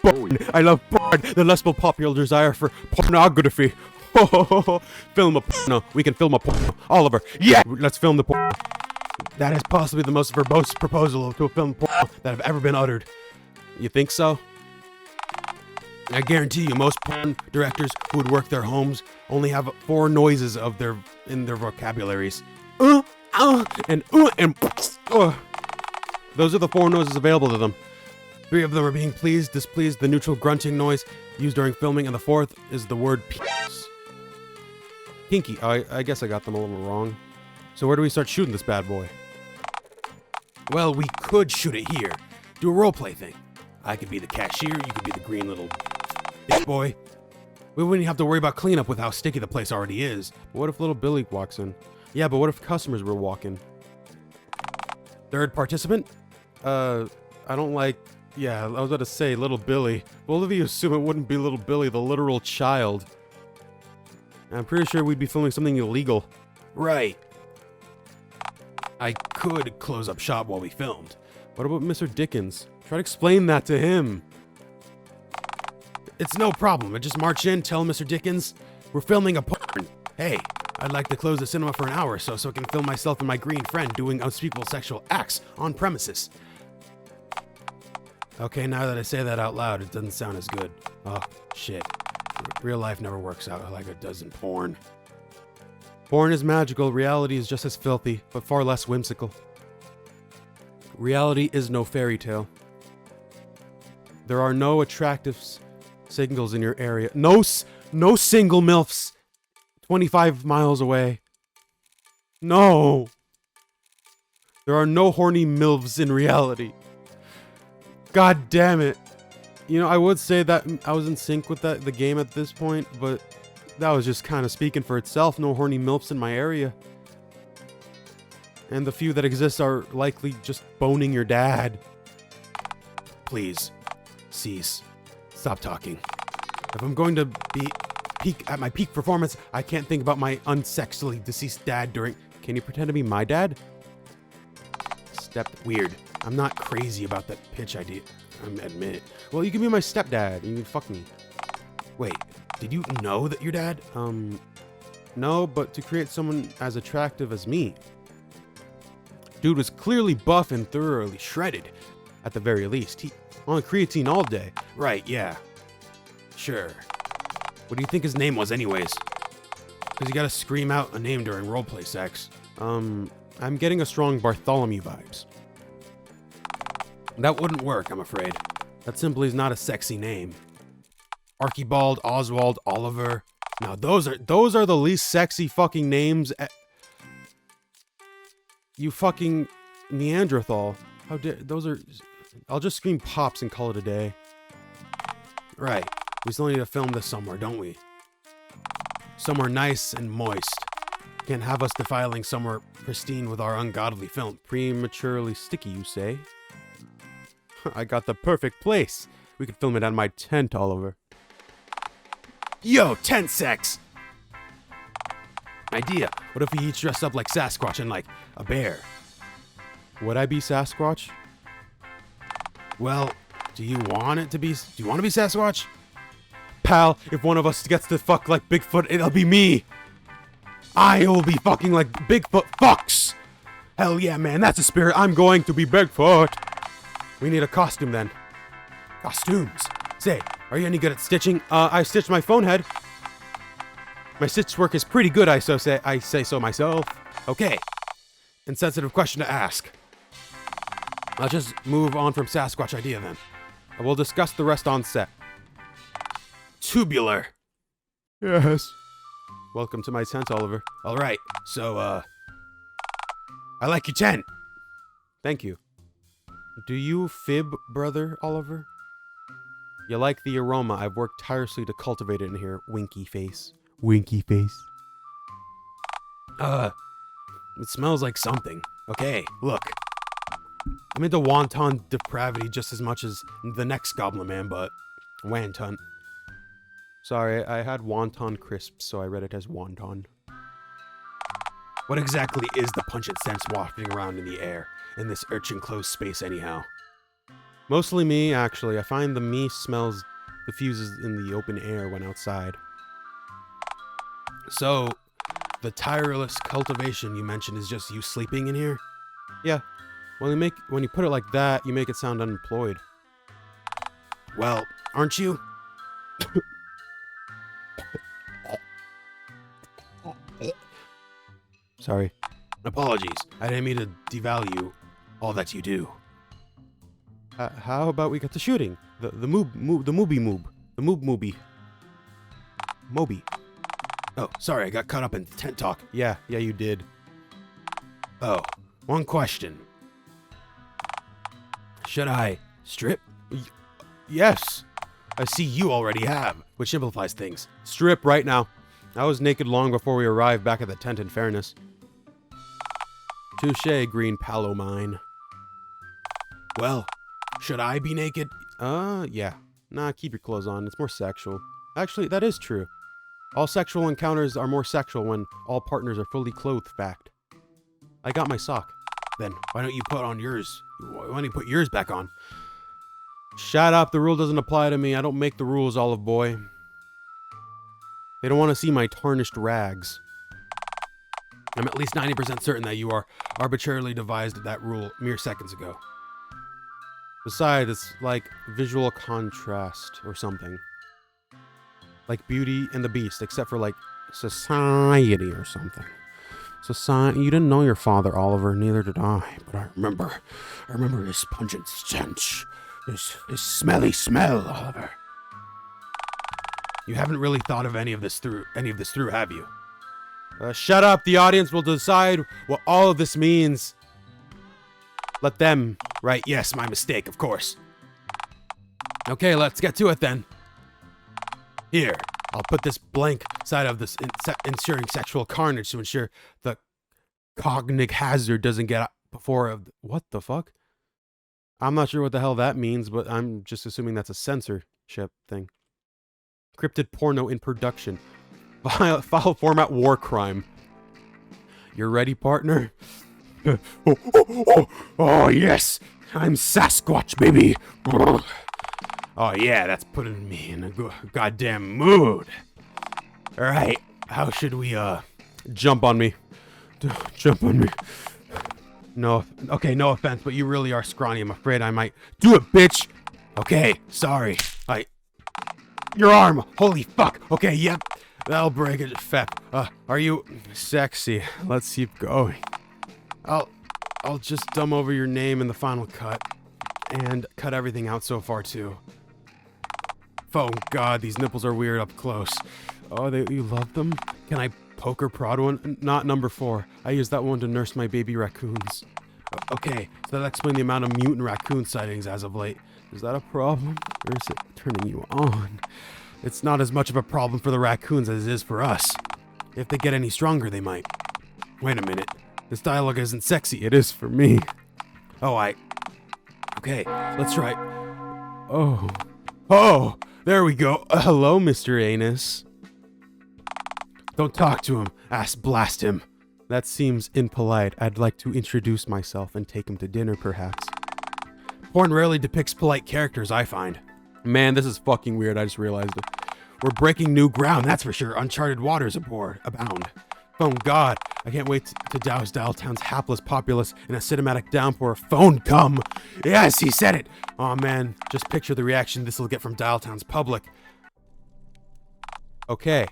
Porn. I love porn. The lustful popular desire for pornography. Film a porno. We can film a porno. Oliver, yeah! Let's film the porno. That is possibly the most verbose proposal to a film porno that have ever been uttered. You think so? I guarantee you most porn directors who would work their homes only have 4 noises in their vocabularies. And Those are the 4 noises available to them. 3 of them are being pleased, displeased, the neutral grunting noise used during filming, and the 4th is the word penis. Kinky. I guess I got them a little wrong. So where do we start shooting this bad boy? Well, we could shoot it here. Do a roleplay thing. I could be the cashier, you could be the green little bitch boy. We wouldn't have to worry about cleanup with how sticky the place already is. But what if little Billy walks in? Yeah, but what if customers were walking? 3rd participant? I don't like... Yeah, I was about to say little Billy. Both of you assume it wouldn't be little Billy, the literal child. I'm pretty sure we'd be filming something illegal. Right. I could close up shop while we filmed. What about Mr. Dickens? Try to explain that to him. It's no problem. I just march in, tell Mr. Dickens, we're filming a porn. Hey, I'd like to close the cinema for an hour or so I can film myself and my green friend doing unspeakable sexual acts on premises. Okay, now that I say that out loud, it doesn't sound as good. Oh, shit. Real life never works out like it does in porn. Porn is magical, reality is just as filthy, but far less whimsical. Reality is no fairy tale. There are no attractive singles in your area. No single MILFs 25 miles away. No! There are no horny MILFs in reality. God damn it. You know, I would say that I was in sync with the game at this point, but that was just kind of speaking for itself. No horny MILFs in my area. And the few that exist are likely just boning your dad. Please, cease. Stop talking. If I'm going to be at my peak performance, I can't think about my unsexily deceased dad during... Can you pretend to be my dad? Weird. I'm not crazy about that pitch idea. Admit it. Well, you can be my stepdad. You can fuck me. Wait, did you know that your dad? No, but to create someone as attractive as me. Dude was clearly buff and thoroughly shredded, at the very least. He on creatine all day. Right, yeah. Sure. What do you think his name was anyways? Because you gotta scream out a name during roleplay sex. I'm getting a strong Bartholomew vibes. That wouldn't work, I'm afraid. That simply is not a sexy name. Archibald, Oswald, Oliver. Now those are the least sexy fucking names. You fucking Neanderthal. How dare those are... I'll just scream Pops and call it a day. Right. We still need to film this somewhere, don't we? Somewhere nice and moist. Can't have us defiling somewhere pristine with our ungodly film. Prematurely sticky, you say? I got the perfect place. We could film it at my tent, Oliver. Yo, tent sex! Idea. What if we each dressed up like Sasquatch and like a bear? Would I be Sasquatch? Well, do you want to be Sasquatch? Pal, if one of us gets to fuck like Bigfoot, it'll be me. I will be fucking like Bigfoot fucks. Hell yeah, man, that's a spirit. I'm going to be Bigfoot. We need a costume then. Costumes. Say, are you any good at stitching? I stitched my phone head. My stitch work is pretty good, I say so myself. Okay. Insensitive question to ask. I'll just move on from Sasquatch idea then. I will discuss the rest on set. Tubular. Yes. Welcome to my tent, Oliver. Alright, so, I like your tent. Thank you. Do you fib, brother Oliver? You like the aroma. I've worked tirelessly to cultivate it in here. Winky face. Winky face. It smells like something. Okay, look. I'm into wonton depravity just as much as the next Goblin Man, but wonton. Sorry, I had wonton crisps, so I read it as wonton. What exactly is the pungent sense wafting around in the air in this urchin-closed space anyhow? Mostly me, actually. I find the me smells diffuses in the open air when outside. So, the tireless cultivation you mentioned is just you sleeping in here? Yeah. When you put it like that, you make it sound unemployed. Well, aren't you? Sorry. Apologies. I didn't mean to devalue all that you do. How about we get to shooting? The Moby. Oh, sorry, I got caught up in tent talk. Yeah, you did. Oh, one question. Should I strip? Yes. I see you already have, which simplifies things. Strip right now. I was naked long before we arrived back at the tent, in fairness. Touche, green palomine. Well, should I be naked? Yeah. Nah, keep your clothes on. It's more sexual. Actually, that is true. All sexual encounters are more sexual when all partners are fully clothed, fact. I got my sock. Then, why don't you put on yours? Why don't you put yours back on? Shut up, the rule doesn't apply to me. I don't make the rules, Olive Boy. They don't want to see my tarnished rags. I'm at least 90% certain that you are arbitrarily devised that rule mere seconds ago. Besides, it's like visual contrast or something. Like Beauty and the Beast, except for like society or something. Society. You didn't know your father, Oliver, neither did I. But I remember his pungent stench. His smelly smell, Oliver. You haven't really thought of any of this through, have you? Shut up. The audience will decide what all of this means. Let them, right? Yes, my mistake, of course. Okay, let's get to it then. Here, I'll put this blank side of this ensuring sexual carnage to ensure the cognitive hazard doesn't get up before. What the fuck? I'm not sure what the hell that means, but I'm just assuming that's a censorship thing. Encrypted porno in production. File format war crime. You're ready, partner? Oh, yes! I'm Sasquatch, baby! Oh, yeah, that's putting me in a goddamn mood. Alright, how should we, jump on me? Jump on me. No, okay, no offense, but you really are scrawny. I'm afraid I might do it, bitch! Okay, sorry. Your arm! Holy fuck! Okay, yep. That'll break it, Fep. Are you sexy? Let's keep going. I'll just dumb over your name in the final cut. And cut everything out so far, too. Oh, God, these nipples are weird up close. Oh, you love them? Can I poke or prod one? Not number 4. I use that one to nurse my baby raccoons. Okay, so that'll explain the amount of mutant raccoon sightings as of late. Is that a problem? Or is it turning you on? It's not as much of a problem for the raccoons as it is for us. If they get any stronger, they might. Wait a minute. This dialogue isn't sexy. It is for me. Okay, let's try. Oh, there we go. Hello, Mr. Anus. Don't talk to him. Ass blast him. That seems impolite. I'd like to introduce myself and take him to dinner, perhaps. Porn rarely depicts polite characters, I find. Man, this is fucking weird. I just realized it. We're breaking new ground, that's for sure. Uncharted waters abound. Oh, God. I can't wait to douse Dialtown's hapless populace in a cinematic downpour of phone cum. Yes, he said it. Oh, man. Just picture the reaction this will get from Dialtown's public. Okay.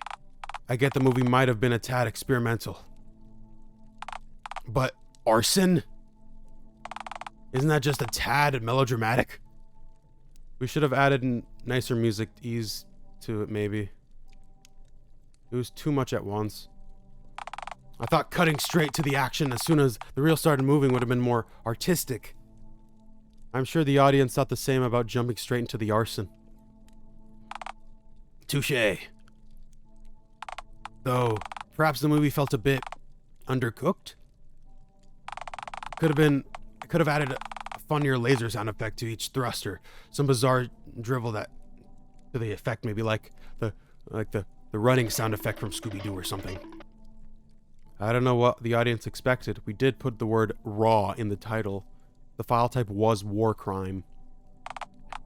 I get the movie might have been a tad experimental. But arson? Isn't that just a tad melodramatic? We should have added nicer music ease to it, maybe. It was too much at once. I thought cutting straight to the action as soon as the reel started moving would have been more artistic. I'm sure the audience thought the same about jumping straight into the arson. Touché. Though, perhaps the movie felt a bit undercooked? Could have added a funnier laser sound effect to each thruster. Some bizarre drivel that to the effect, maybe like the running sound effect from Scooby-Doo or something. I don't know what the audience expected. We did put the word raw in the title. The file type was war crime.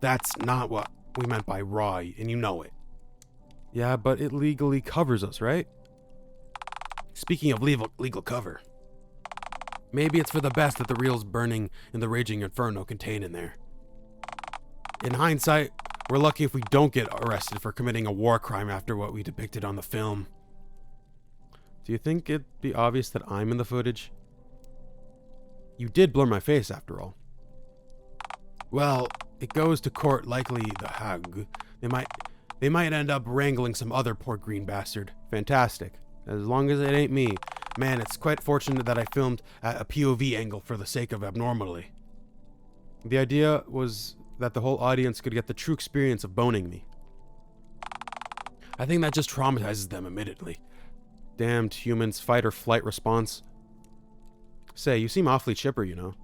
That's not what we meant by raw, and you know it. Yeah, but it legally covers us, right? Speaking of legal cover, maybe it's for the best that the reel's burning in the raging inferno contained in there. In hindsight, we're lucky if we don't get arrested for committing a war crime after what we depicted on the film. Do you think it'd be obvious that I'm in the footage? You did blur my face, after all. Well, it goes to court, likely the Hague. They might end up wrangling some other poor green bastard. Fantastic. As long as it ain't me. Man, it's quite fortunate that I filmed at a POV angle for the sake of abnormality. The idea was that the whole audience could get the true experience of boning me. I think that just traumatizes them immediately. Damned humans' fight or flight response. Say, you seem awfully chipper, you know.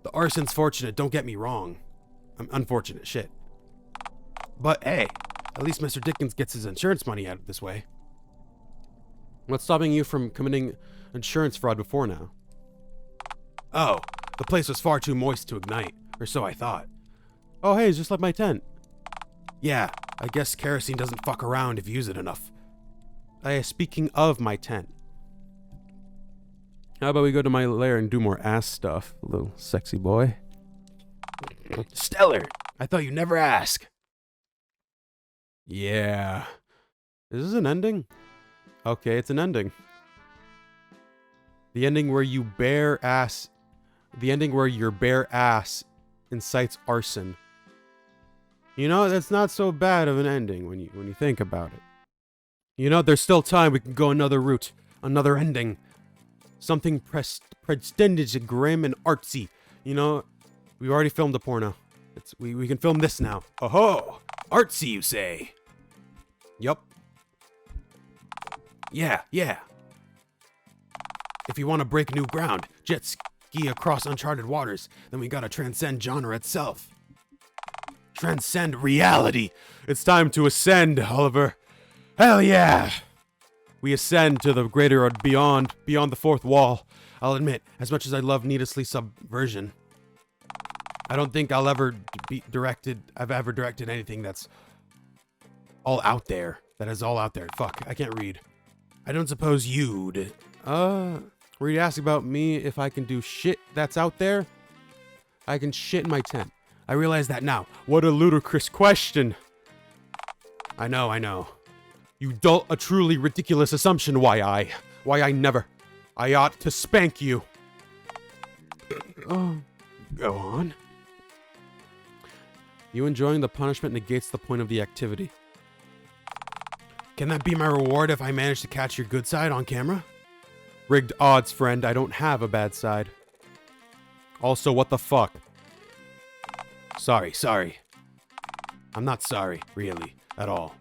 The arson's fortunate, don't get me wrong. Unfortunate shit. But hey, at least Mr. Dickens gets his insurance money out of this way. What's stopping you from committing insurance fraud before now? Oh, the place was far too moist to ignite, or so I thought. Oh hey, it's just like my tent. Yeah, I guess kerosene doesn't fuck around if you use it enough. Speaking of my tent. How about we go to my lair and do more ass stuff, little sexy boy? Stellar! I thought you'd never ask. Yeah. Is this an ending? Okay, it's an ending. The ending where you bare ass... The ending where your bare ass incites arson. You know, that's not so bad of an ending when you think about it. You know, there's still time. We can go another route. Another ending. Something prestigious, grim, and artsy. You know, we already filmed a porno. We can film this now. Oh-ho! Artsy, you say? Yup. Yeah. If you want to break new ground, jet ski across uncharted waters, then we gotta transcend genre itself. Transcend reality! It's time to ascend, Oliver. Hell yeah! We ascend to the greater beyond the fourth wall. I'll admit, as much as I love needlessly subversion, I don't think I've ever directed anything that's all out there. That is all out there. Fuck, I can't read. I don't suppose you'd. Were you asking about me if I can do shit that's out there? I can shit in my tent. I realize that now. What a ludicrous question. I know. You dolt a truly ridiculous assumption. Why I never. I ought to spank you. Oh, go on. You enjoying the punishment negates the point of the activity. Can that be my reward if I manage to catch your good side on camera? Rigged odds, friend. I don't have a bad side. Also, what the fuck? Sorry. I'm not sorry, really, at all.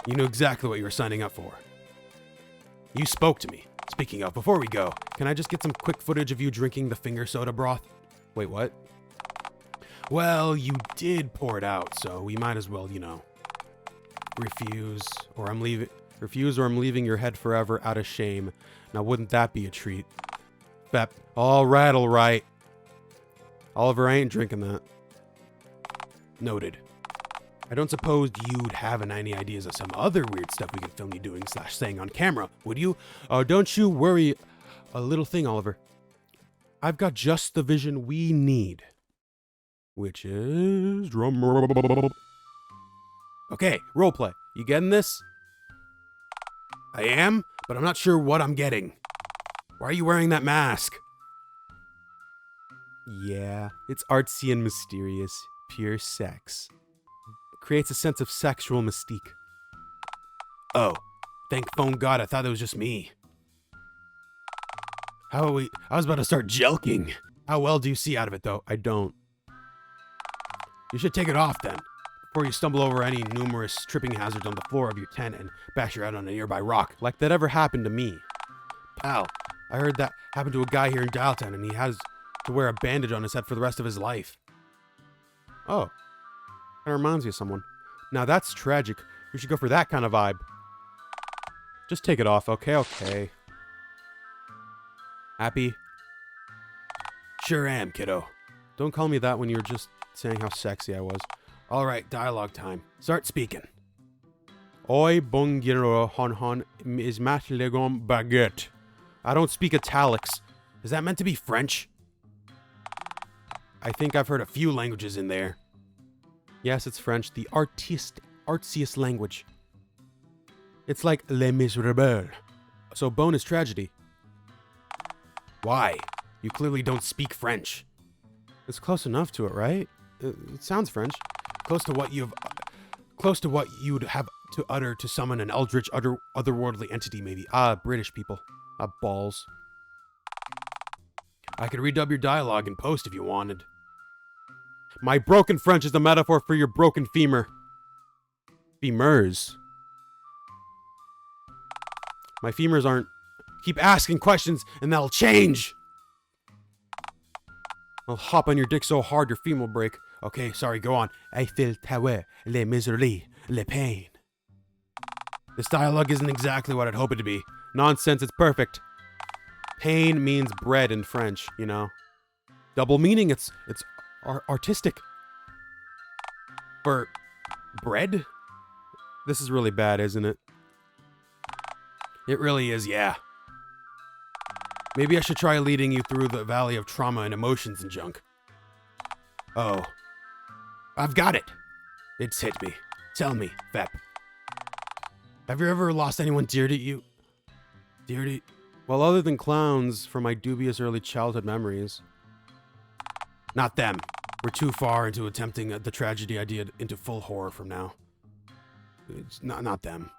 You knew exactly what you were signing up for. You spoke to me. Speaking of, before we go, can I just get some quick footage of you drinking the finger soda broth? Wait, what? Well, you did pour it out, so we might as well, you know, refuse or I'm leaving your head forever out of shame. Now, wouldn't that be a treat? Bep. All right. Oliver, I ain't drinking that. Noted. I don't suppose you'd have any ideas of some other weird stuff we could film you doing / saying on camera, would you? Don't you worry a little thing, Oliver. I've got just the vision we need. Which is... drum roll. Okay, roleplay. You getting this? I am, but I'm not sure what I'm getting. Why are you wearing that mask? Yeah, it's artsy and mysterious. Pure sex. Creates a sense of sexual mystique. Oh, thank phone God, I thought it was just me. I was about to start jelking. How well do you see out of it, though? I don't. You should take it off, then, before you stumble over any numerous tripping hazards on the floor of your tent and bash your head on a nearby rock, like that ever happened to me. Pal, I heard that happened to a guy here in Dialtown, and he has to wear a bandage on his head for the rest of his life. Oh. That reminds me of someone. Now that's tragic. We should go for that kind of vibe. Just take it off, okay. Happy? Sure am, kiddo. Don't call me that when you're just saying how sexy I was. All right, dialogue time. Start speaking. Oi bungiro hon hon is mat legom baguette. I don't speak italics. Is that meant to be French? I think I've heard a few languages in there. Yes, it's French, the artsiest language. It's like Les Miserables. So bone is tragedy. Why? You clearly don't speak French. It's close enough to it, right? It sounds French. Close to what you'd have to utter to summon an eldritch, otherworldly entity, maybe. British people. Balls. I could redub your dialogue in post if you wanted. My broken French is the metaphor for your broken femur. Femurs. My femurs aren't. Keep asking questions and that'll change. I'll hop on your dick so hard your femur will break. Okay, sorry, go on. I feel tawe, le misery, le pain. This dialogue isn't exactly what I'd hope it to be. Nonsense, it's perfect. Pain means bread in French, you know. Double meaning, it's artistic. For bread? This is really bad, isn't it? It really is, yeah. Maybe I should try leading you through the valley of trauma and emotions and junk. Oh. I've got it. It's hit me. Tell me, Fep. Have you ever lost anyone dear to you? Dear to... Well, other than clowns from my dubious early childhood memories. Not them. We're too far into attempting the tragedy idea into full horror from now. It's not them.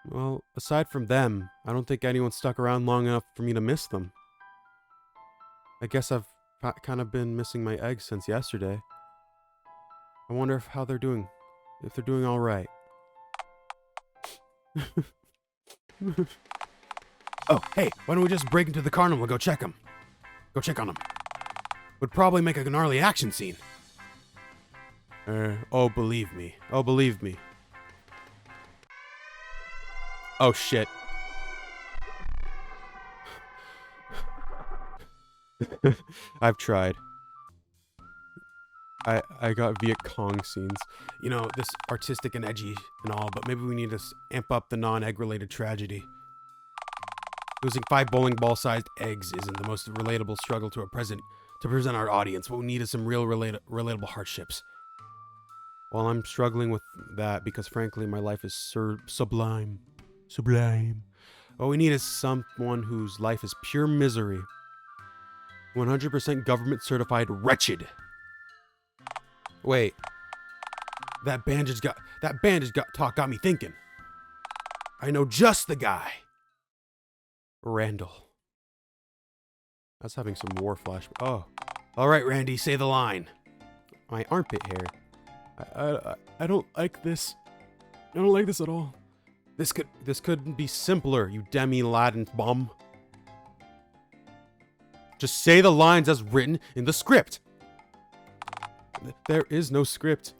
Well, aside from them, I don't think anyone stuck around long enough for me to miss them. I guess I've kind of been missing my eggs since yesterday. I wonder how they're doing. If they're doing all right. Oh, hey, why don't we just break into the carnival and go check them? Go check on them. Would probably make a gnarly action scene. Oh, believe me. Oh, believe me. Oh, shit. I've tried. I got Viet Cong scenes. You know, this artistic and edgy and all, but maybe we need to amp up the non-egg-related tragedy. Losing 5 bowling ball-sized eggs isn't the most relatable struggle to present our audience. What we need is some real relatable hardships. Well, I'm struggling with that because, frankly, my life is sublime. Sublime. What we need is someone whose life is pure misery. 100% government-certified wretched. Wait. That bandage talk got me thinking. I know just the guy. Randall. I was having some war flash. Oh. All right, Randy, say the line. My armpit hair. I don't like this. I don't like this at all. This couldn't be simpler, you demi-Latin bum. Just say the lines as written in the script. There is no script.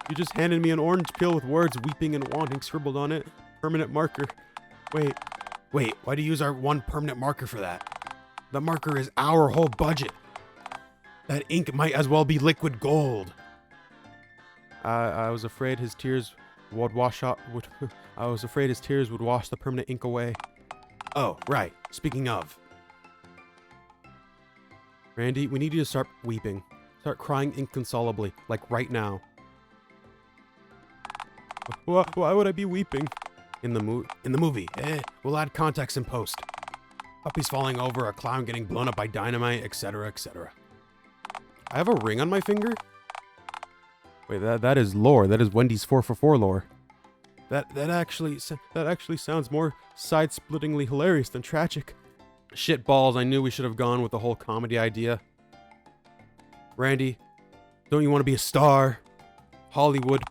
You just handed me an orange pill with words weeping and wanting scribbled on it. Permanent marker. Wait, why do you use our one permanent marker for that? The marker is our whole budget. That ink might as well be liquid gold. I was afraid his tears would wash the permanent ink away. Oh, right. Speaking of. Randy, we need you to start weeping. Start crying inconsolably, like right now. Why would I be weeping? In the movie. We'll add context in post. Puppies falling over, a clown getting blown up by dynamite, etc., etc. I have a ring on my finger? Wait, that is lore. That is Wendy's 4for4 lore. That actually sounds more side-splittingly hilarious than tragic. Shit balls, I knew we should have gone with the whole comedy idea. Randy, don't you want to be a star? Bollywood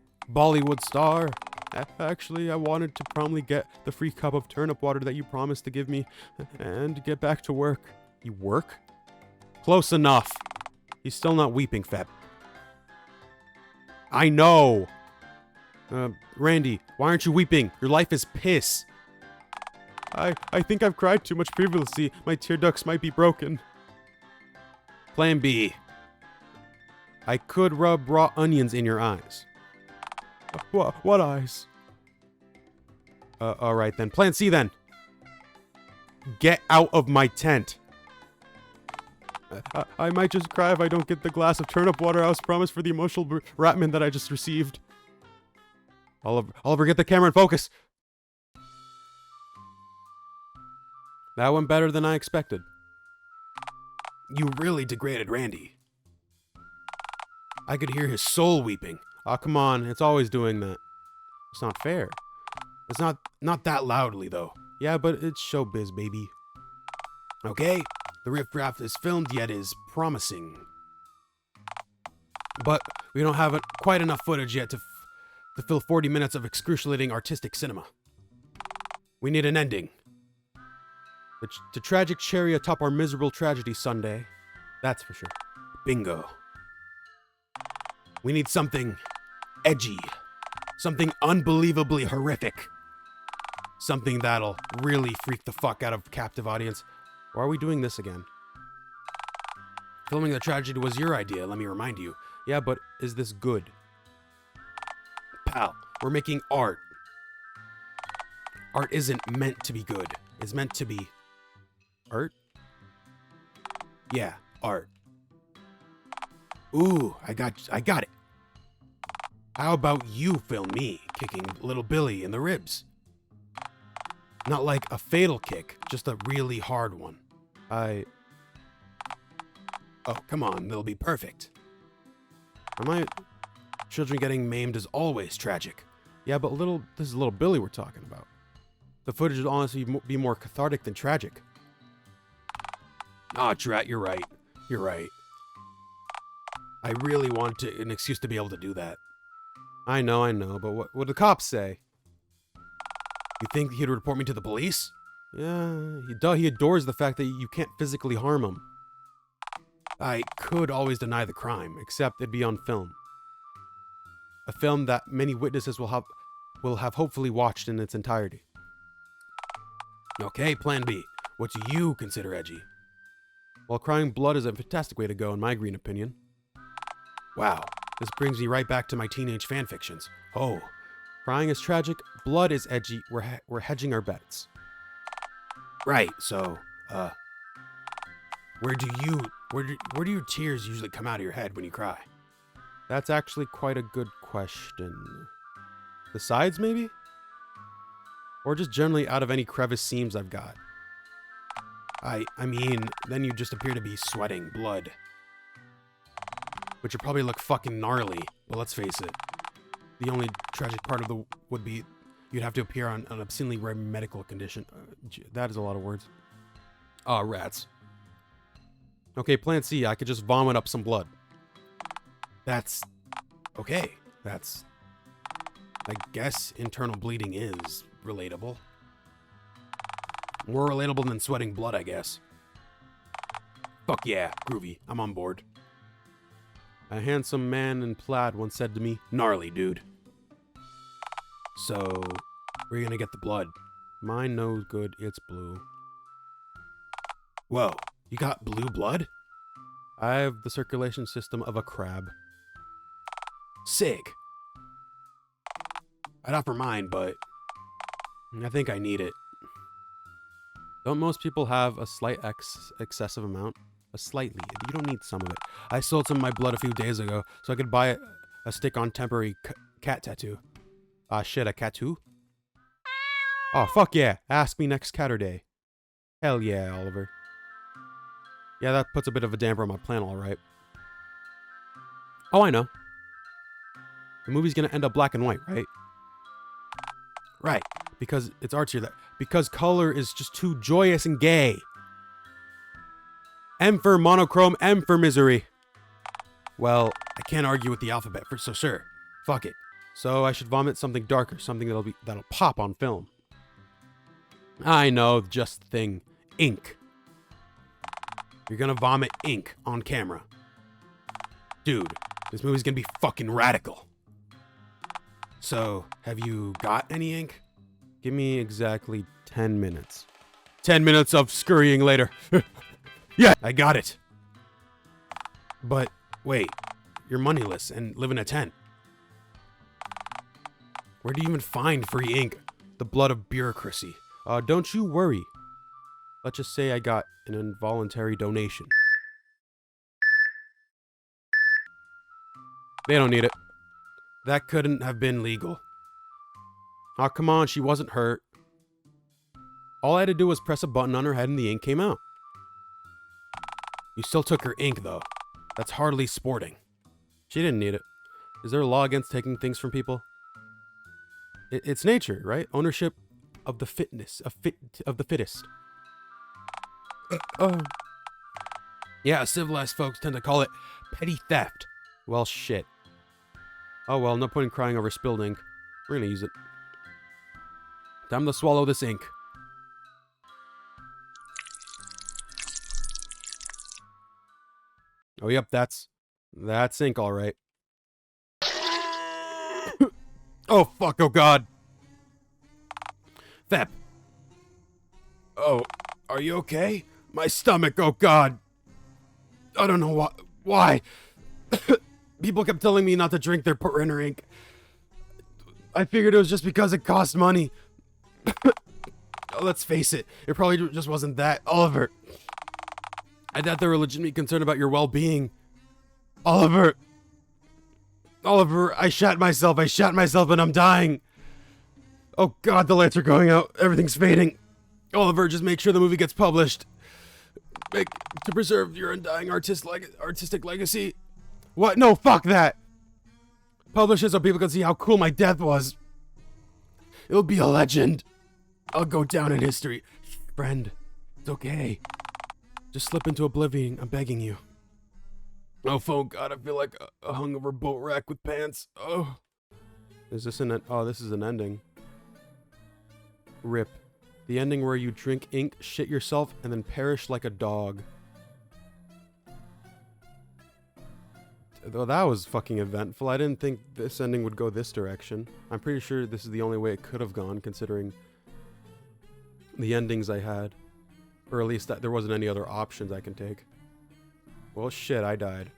star? Actually, I wanted to promptly get the free cup of turnip water that you promised to give me and get back to work. You work? Close enough. He's still not weeping, Feb. I know. Randy, why aren't you weeping? Your life is piss. I think I've cried too much previously. My tear ducts might be broken. Plan B. I could rub raw onions in your eyes. What eyes? Alright then. Plan C then. Get out of my tent. I might just cry if I don't get the glass of turnip water I was promised for the emotional ratman that I just received. Oliver, get the camera in focus. That went better than I expected. You really degraded Randy. I could hear his soul weeping. Aw, come on. It's always doing that. It's not fair. It's not that loudly, though. Yeah, but it's showbiz, baby. Okay, the riffraff is filmed, yet is promising. But we don't have quite enough footage yet to fill 40 minutes of excruciating artistic cinema. We need an ending. The tragic cherry atop our miserable tragedy Sunday. That's for sure. Bingo. We need something edgy. Something unbelievably horrific. Something that'll really freak the fuck out of captive audience. Why are we doing this again? Filming the tragedy was your idea, let me remind you. Yeah, but is this good? Pal, we're making art. Art isn't meant to be good. It's meant to be... art? Yeah, art. Ooh, I got it. How about you film me kicking little Billy in the ribs? Not like a fatal kick, just a really hard one. Oh, come on, it'll be perfect. Children getting maimed is always tragic. Yeah, but this is little Billy we're talking about. The footage would honestly be more cathartic than tragic. Ah, Drat, you're right. You're right. I really want an excuse to be able to do that. I know, but what would the cops say? You think he'd report me to the police? Yeah, he adores the fact that you can't physically harm him. I could always deny the crime, except it'd be on film. A film that many witnesses will have hopefully watched in its entirety. Okay, plan B. What do you consider edgy? Well, crying blood is a fantastic way to go, in my green opinion. Wow, this brings me right back to my teenage fanfictions. Oh, crying is tragic, blood is edgy, we're hedging our bets. Right, so, where do your tears usually come out of your head when you cry? That's actually quite a good question. The sides, maybe? Or just generally out of any crevice seams I've got? I mean, then you just appear to be sweating blood. Which would probably look fucking gnarly, but let's face it. The only tragic part of would be you'd have to appear on an obscenely rare medical condition. That is a lot of words. Ah, rats. Okay, plan C, I could just vomit up some blood. That's... okay. That's... I guess internal bleeding is relatable. More relatable than sweating blood, I guess. Fuck yeah, groovy. I'm on board. A handsome man in plaid once said to me, gnarly, dude. So, where are you gonna get the blood? Mine knows good, it's blue. Whoa, you got blue blood? I have the circulation system of a crab. Sick. I'd offer mine, but I think I need it. Don't most people have a slight excessive amount? A slightly. You don't need some of it. I sold some of my blood a few days ago, so I could buy a stick-on temporary cat tattoo. Ah, shit, a cat-too? Oh, fuck yeah. Ask me next Catterday. Hell yeah, Oliver. Yeah, that puts a bit of a damper on my plan, alright. Oh, I know. The movie's gonna end up black and white, right? Right, because it's artsier because color is just too joyous and gay. M for monochrome, M for misery. Well, I can't argue with the alphabet, so sure. Fuck it. So I should vomit something darker, something that'll pop on film. I know, just the thing. Ink. You're gonna vomit ink on camera. Dude, this movie's gonna be fucking radical. So, have you got any ink? Give me exactly 10 minutes. 10 minutes of scurrying later. Yeah, I got it. But, wait. you're moneyless and live in a tent. Where do you even find free ink? The blood of bureaucracy. Don't you worry. Let's just say I got an involuntary donation. They don't need it. That couldn't have been legal. Oh, come on, she wasn't hurt. All I had to do was press a button on her head and the ink came out. You still took her ink, though. That's hardly sporting. She didn't need it. Is there a law against taking things from people? It's nature, right? Ownership of the of the fittest. Yeah, civilized folks tend to call it petty theft. Well, shit. Oh well, no point in crying over spilled ink. We're gonna use it. Time to swallow this ink. Oh, yep, that's ink, all right. Oh, fuck, oh god. Thep. Oh, are you okay? My stomach, oh god. I don't know why. People kept telling me not to drink their printer ink. I figured it was just because it cost money. Let's face it, it probably just wasn't that. Oliver. I thought they were legitimately concerned about your well-being. Oliver, I shat myself and I'm dying. Oh god, the lights are going out. Everything's fading. Oliver, just make sure the movie gets published. To preserve your undying artistic legacy. What? No, fuck that. Publish it so people can see how cool my death was. It'll be a legend. I'll go down in history. Friend, it's okay. Just slip into oblivion, I'm begging you. Oh, god, I feel like a hungover boat wreck with pants. Oh. Is this this is an ending. RIP. The ending where you drink ink, shit yourself, and then perish like a dog. Though that was fucking eventful. I didn't think this ending would go this direction. I'm pretty sure this is the only way it could have gone, considering the endings I had. Or at least that there wasn't any other options I can take. Well, shit, I died.